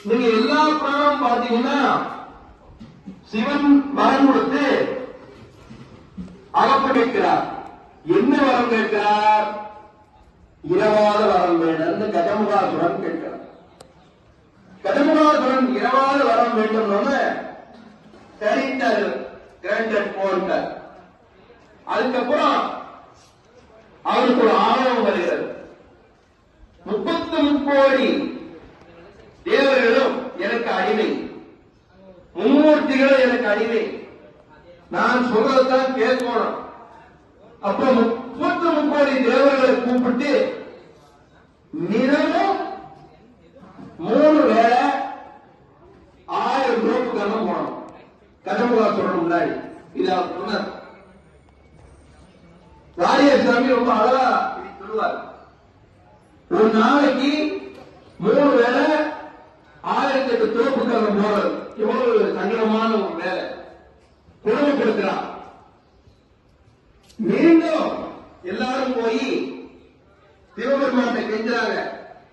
நீங்க எல்லா புராணம் பாத்தீங்கன்னா சிவன் வரம் கொடுத்து அகப்பட்டிருக்கிறார். என்ன வரம் கேட்கிறார்? இரவாத வரம் வேண்டும். கஜமுகாசுரன் கேட்கிறார். கஜமுகாசுரன் இரவாத வரம் வேண்டும். சரித்தார், கிராண்டட் போட்டார். அதுக்கப்புறம் அவருக்கு ஒரு ஆணவம் வருகிறது. 33 கோடி தேவர்களும் எனக்கு அடிமை, மும்மூர்த்திகளும் எனக்கு அடிமை, நான் சொல்றதுதான் கேட்கணும். அப்புறம் 33 கோடி தேவர்களை கூப்பிட்டு தினமும் 3 வேளை 1000 ரூபாய்க்கு கண்ணம் போனோம். கஜமுகாசுரன் முன்னாடி இது அவர் சொன்னார். ராஜேஸ்வாமி ரொம்ப அழகா சொல்லுவார். ஒரு நாளைக்கு 3 வேளை 1008 தோப்பு கண்ணம் போறது எவ்வளவு சங்கடமான ஒரு வேலை. கொடுமைப்படுத்துறான். மீண்டும் எல்லாரும் போய் சிவபெருமானை கெஞ்சுறாங்க.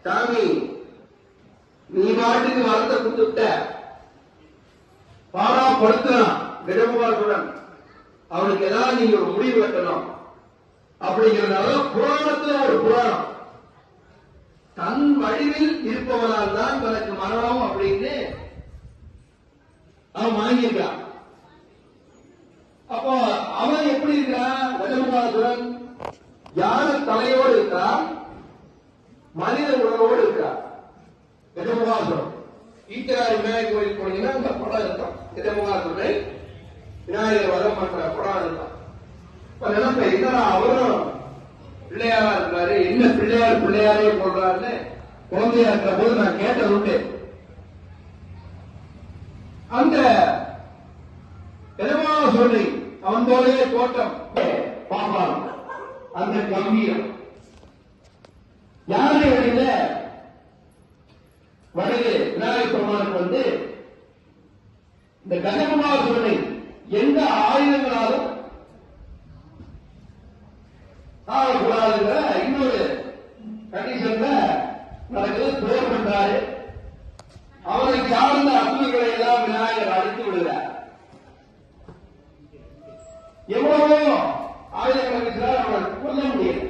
சாமி, நீ பாட்டுக்கு வரத்தை கொடுத்துட்ட, பாரா படுத்துறான் கஜமுகாசுரன், அவனுக்கு ஏதாவது நீங்க ஒரு முடிவு வெட்டணும் அப்படிங்கிறதுனால புராணத்துல ஒரு புராணம் தன் வடிவில் இருப்பவனால் தான் தனக்கு மரணம் அப்படின்னு அவன் வாங்கியிருக்கான். அப்போ அவன் எப்படி இருக்கிறான்? கஜமுகாசுரன் யானை தலையோடு இருக்கிறான், மனித உடலோடு இருக்கிறான். கஜமுகாசுரன் ஈச்சராரி விநாயகர் கோயில் போனீங்கன்னா அந்த படம் இருக்கான். கஜமுகாசுரனை விநாயகர் வதம் பண்ற படம் இருக்கான். இப்ப நினைப்ப என்னடா அவரும் பிள்ளையாரா இருக்காரு, என்ன பிள்ளையார் பிள்ளையாரே போடுறாருன்னு குழந்தையா இருக்கிற போது நான் கேட்டது உண்டு. அந்த கஜமுகாசுரனை அவன் போலவே தோட்டம் பாப்பான். அந்த கம்பீரம் யானை வழியில வடகு விநாயகர் பெருமானுக்கு வந்து இந்த கஜமுகாசுரனை எந்த ஆயுதங்களாலும் ஆகக்கூடாதுங்கிற இன்னொரு கண்டிஷன்ல நடக்குது. போர் பண்றாரு. அவரை சார்ந்த அசுரங்களை எல்லாம் விநாயகர் அழித்து விடுகிறார். எவ்வளவோ ஆயுதங்களை அவரை கொல்ல முடியும்.